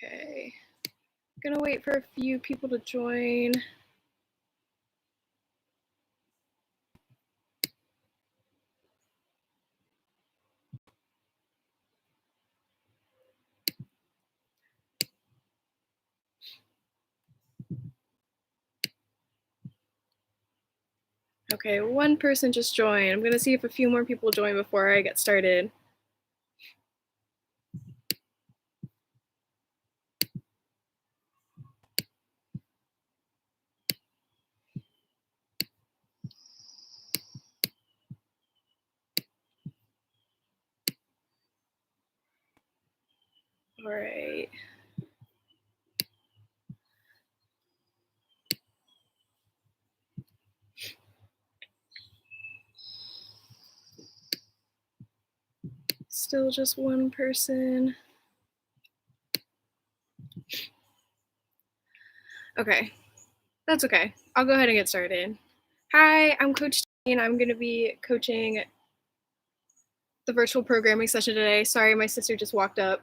Okay, gonna wait for a few people to join. Okay, one person just joined. I'm gonna see if a few more people join before I get started. All right. Still just one person. Okay, that's okay. I'll go ahead and get started. Hi, I'm Coach Tierney, and I'm going to be coaching the virtual programming session today. Sorry, my sister just walked up.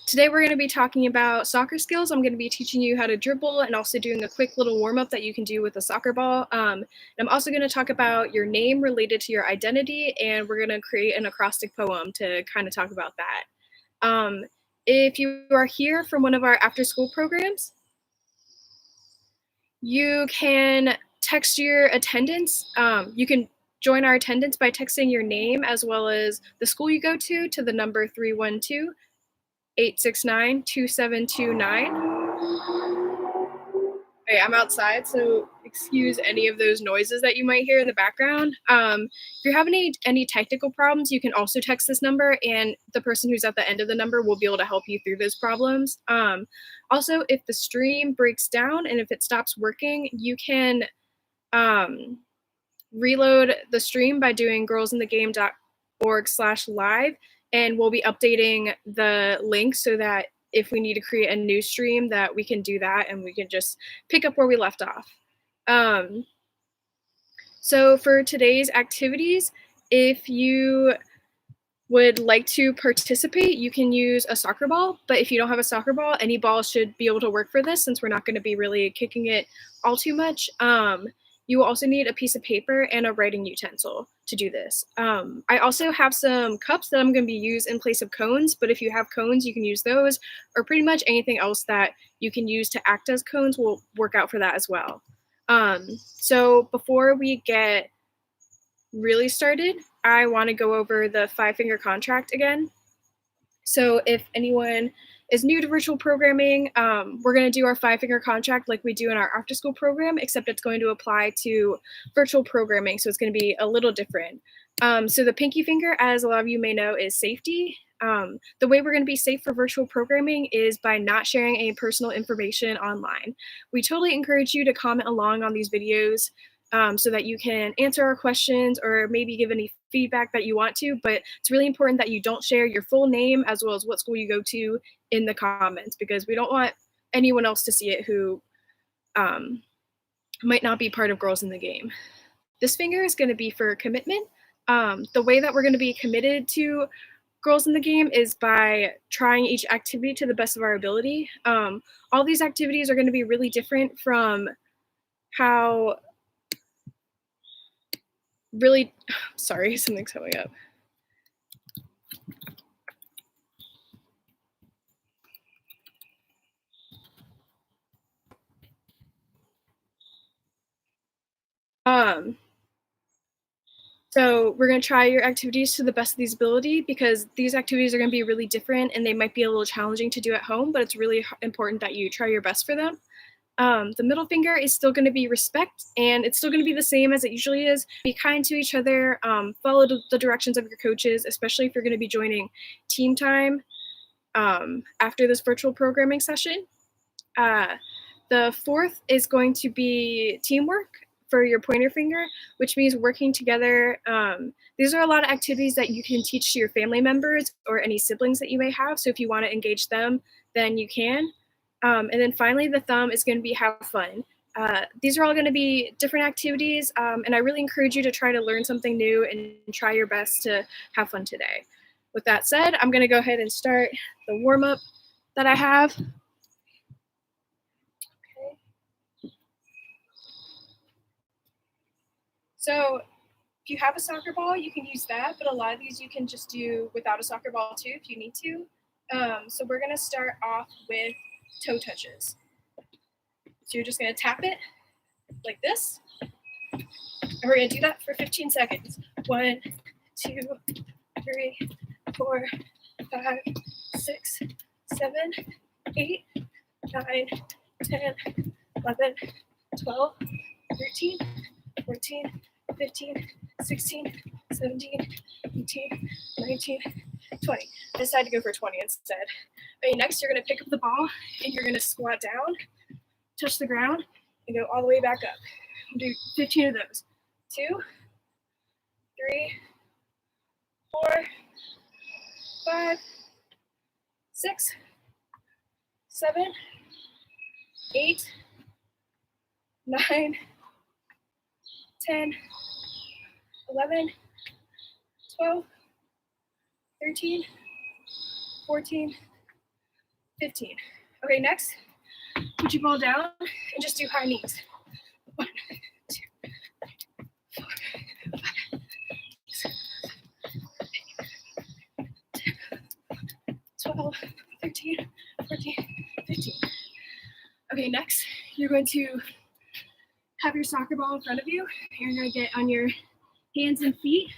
Today we're going to be talking about soccer skills. I'm going to be teaching you how to dribble and also doing a quick little warm-up that you can do with a soccer ball. And I'm also going to talk about your name related to your identity, and we're going to create an acrostic poem to kind of talk about that. If you are here from one of our after-school programs, you can text your attendance. You can join our attendance by texting your name as well as the school you go to the number 312-869-2729. Okay, I'm outside, so excuse any of those noises that you might hear in the background. If you're having any technical problems, you can also text this number, and the person who's at the end of the number will be able to help you through those problems. Also, if the stream breaks down and if it stops working, you can reload the stream by doing girlsinthegame.org/live, and we'll be updating the link so that if we need to create a new stream that we can do that and we can just pick up where we left off. So for today's activities, if you would like to participate, you can use a soccer ball, but if you don't have a soccer ball, any ball should be able to work for this since we're not going to be really kicking it all too much. You will also need a piece of paper and a writing utensil to do this. I also have some cups that I'm going to be used in place of cones, but if you have cones, you can use those, or pretty much anything else that you can use to act as cones will work out for that as well. So before we get really started, I want to go over the 5-finger contract again. So if anyone is new to virtual programming, we're going to do our 5-finger contract like we do in our after school program, except it's going to apply to virtual programming. So it's going to be a little different. So the pinky finger, as a lot of you may know, is safety. The way we're going to be safe for virtual programming is by not sharing any personal information online. We totally encourage you to comment along on these videos so that you can answer our questions or maybe give any feedback that you want to, but it's really important that you don't share your full name as well as what school you go to in the comments, because we don't want anyone else to see it who might not be part of Girls in the Game. This finger is going to be for commitment. The way that we're going to be committed to Girls in the Game is by trying each activity to the best of our ability. All these activities are going to be really different from how sorry, something's coming up. So we're going to try your activities to the best of these ability, because these activities are going to be really different and they might be a little challenging to do at home, but it's really important that you try your best for them. The middle finger is still going to be respect, and it's still going to be the same as it usually is. Be kind to each other, follow the directions of your coaches, especially if you're going to be joining team time after this virtual programming session. The fourth is going to be teamwork for your pointer finger, which means working together. These are a lot of activities that you can teach to your family members or any siblings that you may have. So if you want to engage them, then you can. And then finally, the thumb is going to be have fun. These are all going to be different activities, and I really encourage you to try to learn something new and try your best to have fun today. With that said, I'm going to go ahead and start the warm-up that I have. Okay. So if you have a soccer ball, you can use that, but a lot of these you can just do without a soccer ball too if you need to. So we're going to start off with toe touches. So you're just going to tap it like this. And we're going to do that for 15 seconds. 1, 2, 3, 4, 5, 6, 7, 8, 9, 10, 11, 12, 13, 14, 15, 16, 17, 18, 19, 20. I decided to go for 20 instead. Okay, next you're going to pick up the ball and you're going to squat down, touch the ground, and go all the way back up. We'll do 15 of those. 2, 3, 4, 5, 6, 7, 8, 9, 10, 11, 12, 13, 14, 15. Okay, next, put your ball down and just do high knees. 1, 2, 4, 5, 6, 10, 12, 13, 14, 15. Okay, next, you're going to have your soccer ball in front of you. You're going to get on your hands and feet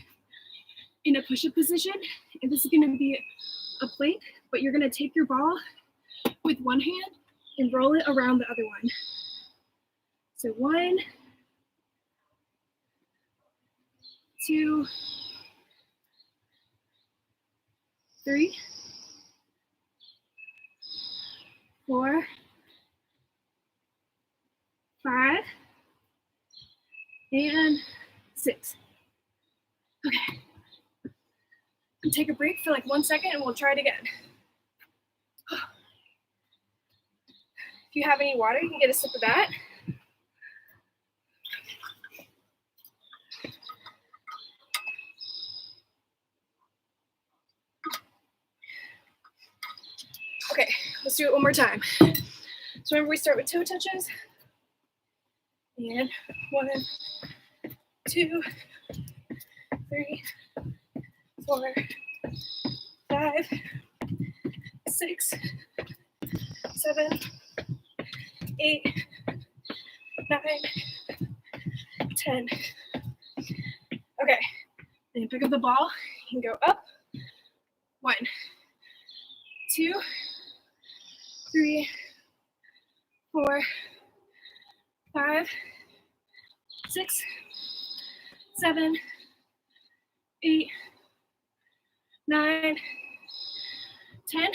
in a push-up position. And this is going to be a plank, but you're going to take your ball with one hand and roll it around the other one. So 1, 2, 3, 4, 5, and 6. Okay. Take a break for like 1 second and we'll try it again. If you have any water, you can get a sip of that. Okay, let's do it one more time. So remember we start with toe touches. And 1, 2, 3, 4, 5, 6, 7, 8, 9, 10. Okay, then pick up the ball and go up. 1, 2, 3, 4, 5, 6, 7, 8, 9, 10.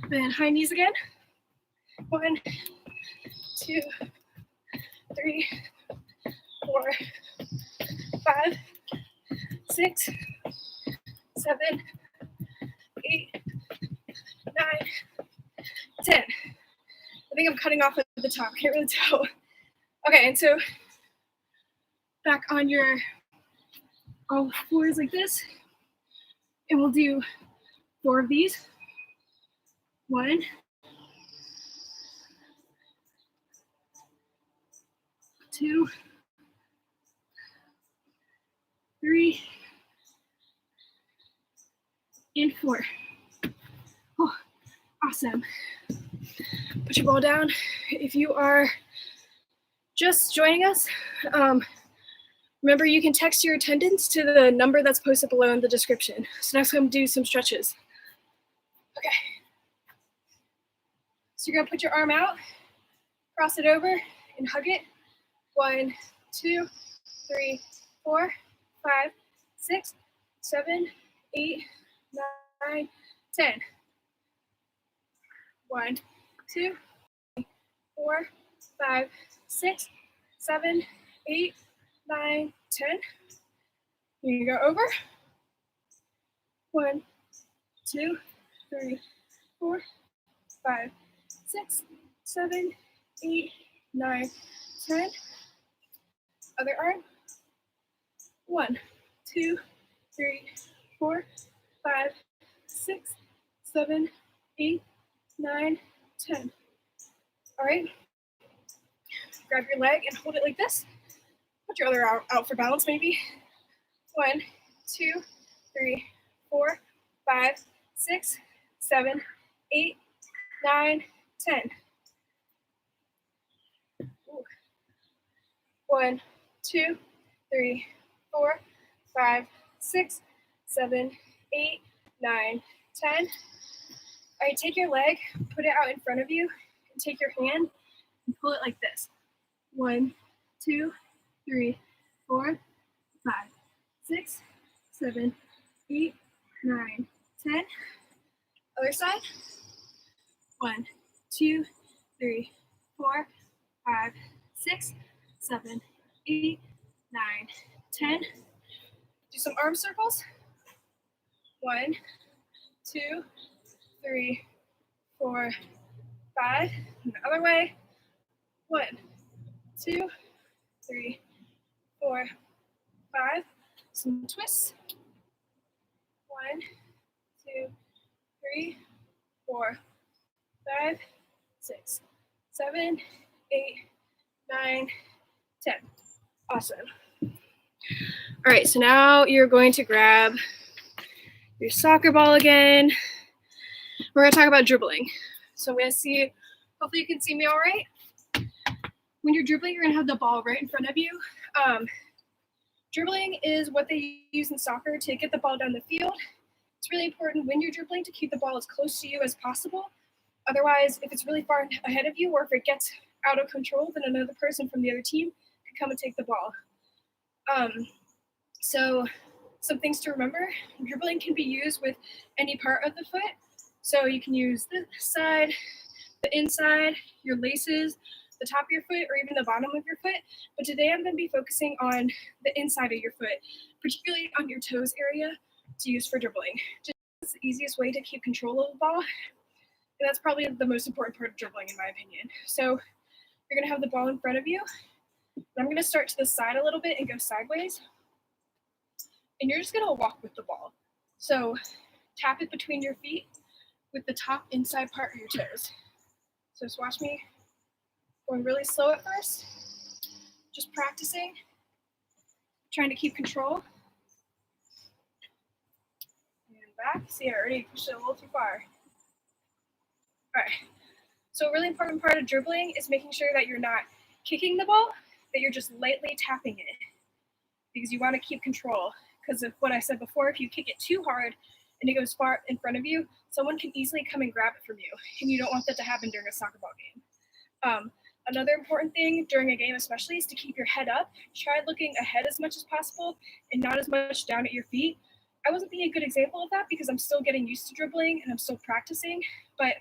Then high knees again. 1, 2, 3, 4, 5, 6, 7, 8, 9, 10. I think I'm cutting off at the top. Can't really tell. Okay, and so back on your all fours like this, and we'll do 4 of these. 1, 2, 3, and 4. Oh, awesome. Put your ball down. If you are just joining us, remember you can text your attendance to the number that's posted below in the description. So next I'm gonna do some stretches. Okay. So you're gonna put your arm out, cross it over, and hug it. 1, 2, 3, 4, 5, 6, 7, 8, 9, 10. 1, 2, 3, 4, 5, 6, 7, 8, 9, 10. Here you go over. 1, 2, 3, 4, 5, 6, 7, 8, 9, 10. Other arm. 1, 2, 3, 4, 5, 6, 7, 8, 9, 10. All right. Grab your leg and hold it like this. Put your other arm out for balance, maybe. 1, 2, 3, 4, 5, 6, 7, 8, 9, 10. Ooh. 1, 2, 3, 4, 5, 6, 7, 8, 9, 10. All right, take your leg, put it out in front of you, and take your hand and pull it like this. 1, 2, 3, 4, 5, 6, 7, 8, 9, 10. Other side. 1, 2, 3, 4, 5, 6, 7, 8, 9, 10. Do some arm circles. 1, 2, 3, 4, 5. And the other way. 1, 2, 3, 4, 5. Some twists. 1, 2, 3, 4, 5, 6, 7, 8, 9, 10. Awesome. All right, so now you're going to grab your soccer ball again. We're going to talk about dribbling. So I'm going to see, hopefully you can see me all right. When you're dribbling, you're going to have the ball right in front of you. Dribbling is what they use in soccer to get the ball down the field. It's really important when you're dribbling to keep the ball as close to you as possible. Otherwise, if it's really far ahead of you or if it gets out of control, then another person from the other team can come and take the ball. So some things to remember, dribbling can be used with any part of the foot. So you can use this side, the inside, your laces, the top of your foot, or even the bottom of your foot. But today I'm going to be focusing on the inside of your foot, particularly on your toes area to use for dribbling. Just it's the easiest way to keep control of the ball. And that's probably the most important part of dribbling, in my opinion. So you're going to have the ball in front of you. I'm going to start to the side a little bit and go sideways. And you're just going to walk with the ball. So tap it between your feet with the top inside part of your toes. So just watch me going really slow at first. Just practicing, trying to keep control. And back. See, I already pushed it a little too far. All right. So a really important part of dribbling is making sure that you're not kicking the ball, that you're just lightly tapping it, because you want to keep control. Because of what I said before, if you kick it too hard and it goes far in front of you, someone can easily come and grab it from you, and you don't want that to happen during a soccer ball game. Another important thing during a game especially is to keep your head up. Try looking ahead as much as possible and not as much down at your feet. I wasn't being a good example of that because I'm still getting used to dribbling and I'm still practicing, but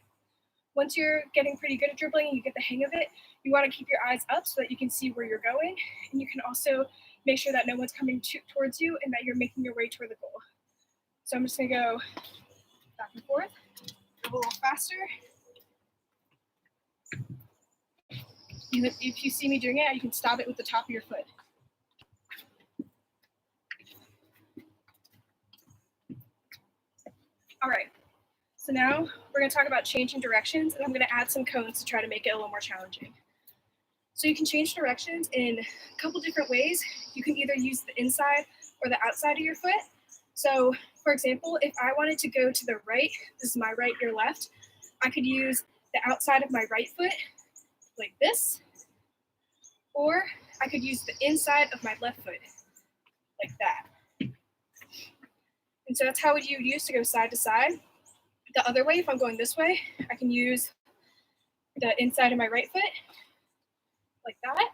once you're getting pretty good at dribbling and you get the hang of it, you want to keep your eyes up so that you can see where you're going. And you can also make sure that no one's coming towards you and that you're making your way toward the goal. So I'm just going to go back and forth, go a little faster. And if you see me doing it, you can stop it with the top of your foot. All right. So now we're going to talk about changing directions, and I'm going to add some cones to try to make it a little more challenging. So you can change directions in a couple different ways. You can either use the inside or the outside of your foot. So for example, if I wanted to go to the right, this is my right, your left, I could use the outside of my right foot like this, or I could use the inside of my left foot like that. And so that's how you use to go side to side. The other way, if I'm going this way, I can use the inside of my right foot, like that,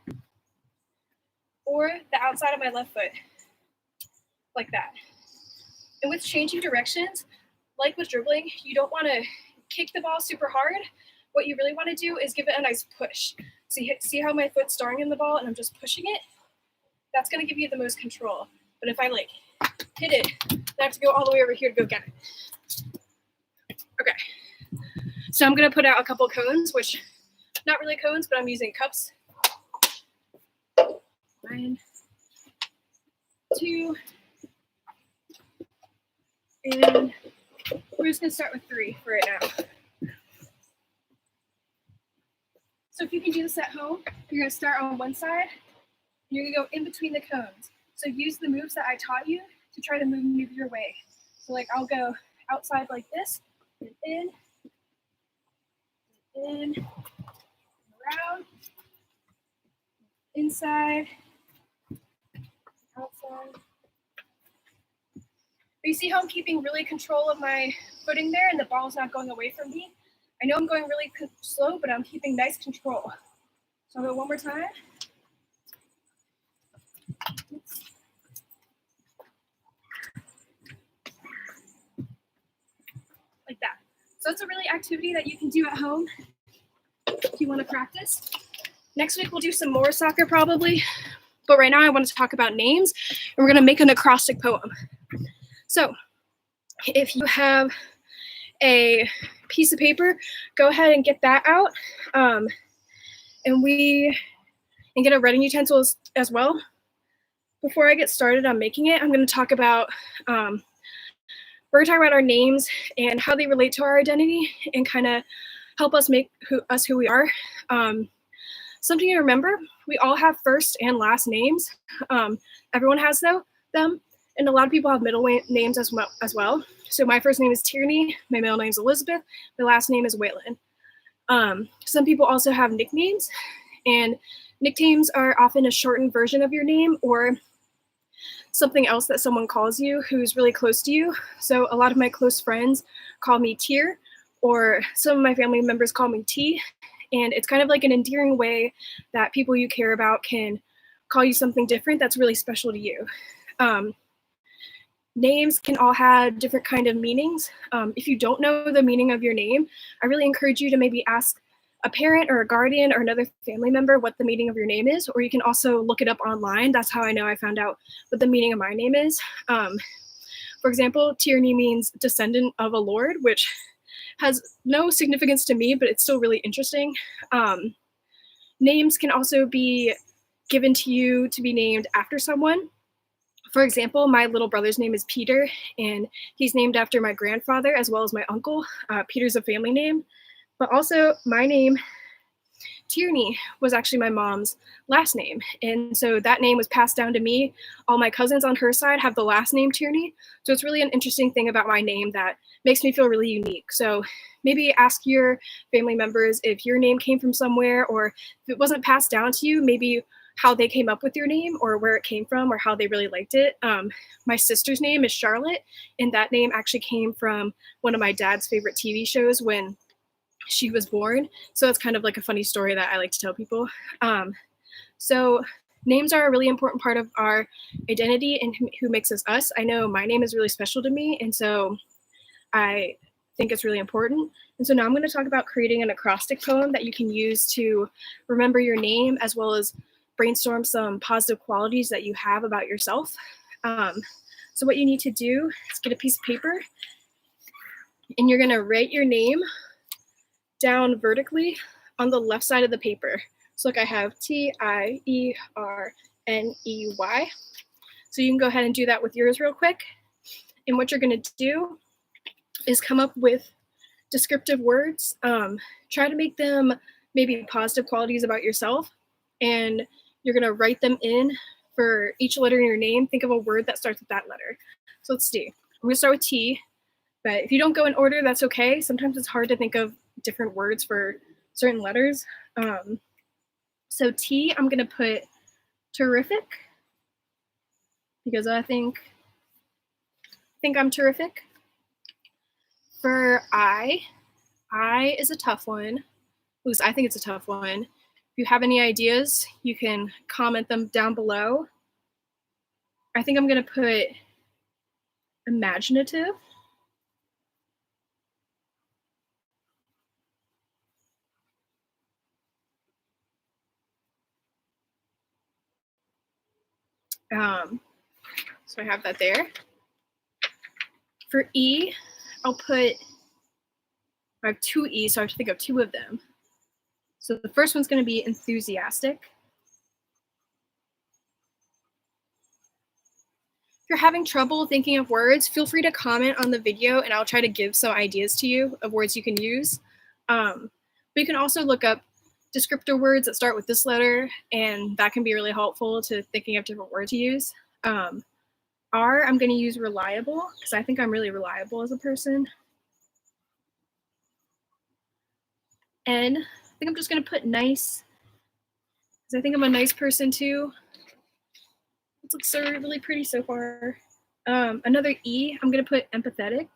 or the outside of my left foot, like that. And with changing directions, like with dribbling, you don't want to kick the ball super hard. What you really want to do is give it a nice push. So you see how my foot's starting in the ball and I'm just pushing it? That's going to give you the most control. But if I like hit it, I have to go all the way over here to go get it. Okay, so I'm going to put out a couple cones, which not really cones, but I'm using cups 1, 2, and we're just gonna start with 3 for right now. So if you can do this at home, you're gonna start on one side, and you're gonna go in between the cones. So use the moves that I taught you to try to move your way. So like I'll go outside like this, and in, around, inside, outside. But you see how I'm keeping really control of my footing there and the ball's not going away from me? I know I'm going really slow, but I'm keeping nice control. So I'll go one more time. Like that. So that's a really activity that you can do at home if you want to practice. Next week we'll do some more soccer probably, but right now I want to talk about names, and we're going to make an acrostic poem. So if you have a piece of paper, go ahead and get that out, and get a writing utensils as well. Before I get started on making it, I'm going to talk about we're going to talk about our names and how they relate to our identity and kind of help us make who we are. Something to remember, we all have first and last names. Everyone has them, and a lot of people have middle names as well. So my first name is Tierney, my middle name is Elizabeth, my last name is Whalen. Some people also have nicknames, and nicknames are often a shortened version of your name or something else that someone calls you who's really close to you. So a lot of my close friends call me Tier, or some of my family members call me T. And it's kind of like an endearing way that people you care about can call you something different that's really special to you. Names can all have different kind of meanings. If you don't know the meaning of your name, I really encourage you to maybe ask a parent or a guardian or another family member what the meaning of your name is, or you can also look it up online. That's how I know I found out what the meaning of my name is. For example, Tierney means descendant of a lord, which has no significance to me, but it's still really interesting. Names can also be given to you to be named after someone. For example, my little brother's name is Peter, and he's named after my grandfather as well as my uncle. Peter's a family name, but also my name, Tierney, was actually my mom's last name. And so that name was passed down to me. All my cousins on her side have the last name Tierney. So it's really an interesting thing about my name that makes me feel really unique. So maybe ask your family members if your name came from somewhere, or if it wasn't passed down to you, maybe how they came up with your name or where it came from or how they really liked it. My sister's name is Charlotte, and that name actually came from one of my dad's favorite TV shows when she was born. So it's kind of like a funny story that I like to tell people. So names are a really important part of our identity and who makes us us. I know my name is really special to me, and so I think it's really important. And so now I'm going to talk about creating an acrostic poem that you can use to remember your name as well as brainstorm some positive qualities that you have about yourself. So what you need to do is get a piece of paper, and you're going to write your name down vertically on the left side of the paper. So like I have Tierney. So you can go ahead and do that with yours real quick. And what you're going to do is come up with descriptive words. Try to make them maybe positive qualities about yourself, and you're going to write them in for each letter in your name. Think of a word that starts with that letter. So let's see. I'm going to start with T, but if you don't go in order, that's okay. Sometimes it's hard to think of different words for certain letters. So T, I'm going to put terrific, because I think I'm terrific. For I is a tough one. At least I think it's a tough one. If you have any ideas, you can comment them down below. I think I'm going to put imaginative. So I have that there. For E, I'll put, I have two E's, so I have to think of two of them. So the first one's going to be enthusiastic. you're having trouble thinking of words, feel free to comment on the video and I'll try to give some ideas to you of words you can use. But you can also look up descriptor words that start with this letter, and that can be really helpful to thinking of different words to use. R, I'm going to use reliable because I think I'm really reliable as a person. N, I think I'm just going to put nice because I think I'm a nice person too. This looks so really pretty so far. Another E, I'm going to put empathetic.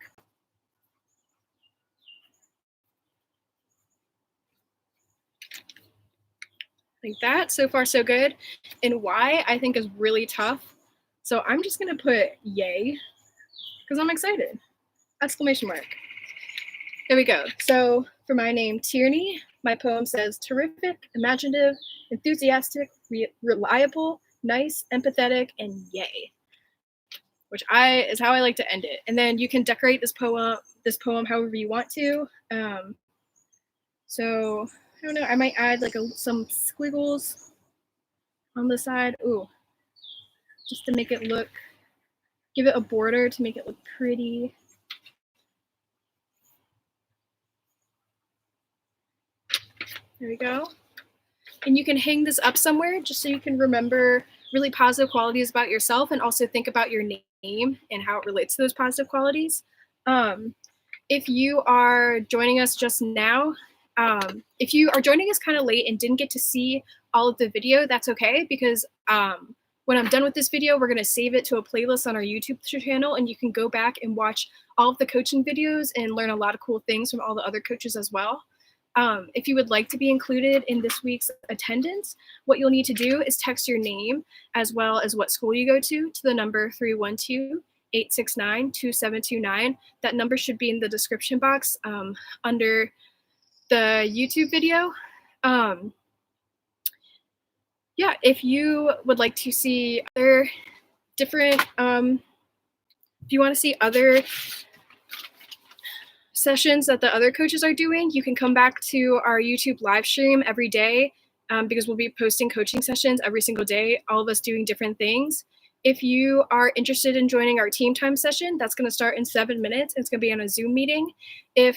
Like that. So far, so good. And Y, I think is really tough. So I'm just going to put yay because I'm excited. Exclamation mark. There we go. So for my name, Tierney, my poem says terrific, imaginative, enthusiastic, reliable, nice, empathetic, and yay. Which is how I like to end it. And then you can decorate this poem however you want to. So I don't know, I might add like some squiggles on the side. Ooh, just to make it look, give it a border to make it look pretty. There we go. And you can hang this up somewhere just so you can remember really positive qualities about yourself and also think about your name and how it relates to those positive qualities. If you are joining us just now, if you are joining us kind of late and didn't get to see all of the video, that's okay, because when I'm done with this video, we're going to save it to a playlist on our YouTube channel, and you can go back and watch all of the coaching videos and learn a lot of cool things from all the other coaches as well. If you would like to be included in this week's attendance, what you'll need to do is text your name as well as what school you go to the number 312-869-2729. That number should be in the description box under the YouTube video. Yeah, if you would like to see other different, if you want to see other sessions that the other coaches are doing, you can come back to our YouTube live stream every day because we'll be posting coaching sessions every single day, all of us doing different things. If you are interested in joining our team time session, that's going to start in 7 minutes. It's going to be on a Zoom meeting. I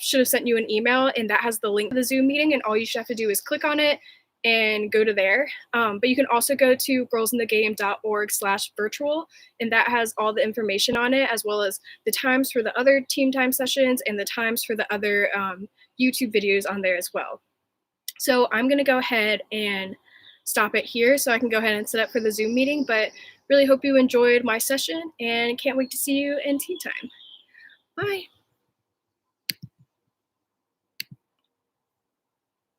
should have sent you an email, and that has the link to the Zoom meeting, and all you should have to do is click on it and go to there. But you can also go to girlsinthegame.org/virtual, and that has all the information on it, as well as the times for the other team time sessions and the times for the other YouTube videos on there as well. So I'm going to go ahead and stop it here so I can go ahead and set up for the Zoom meeting, but really hope you enjoyed my session and can't wait to see you in team time. Bye.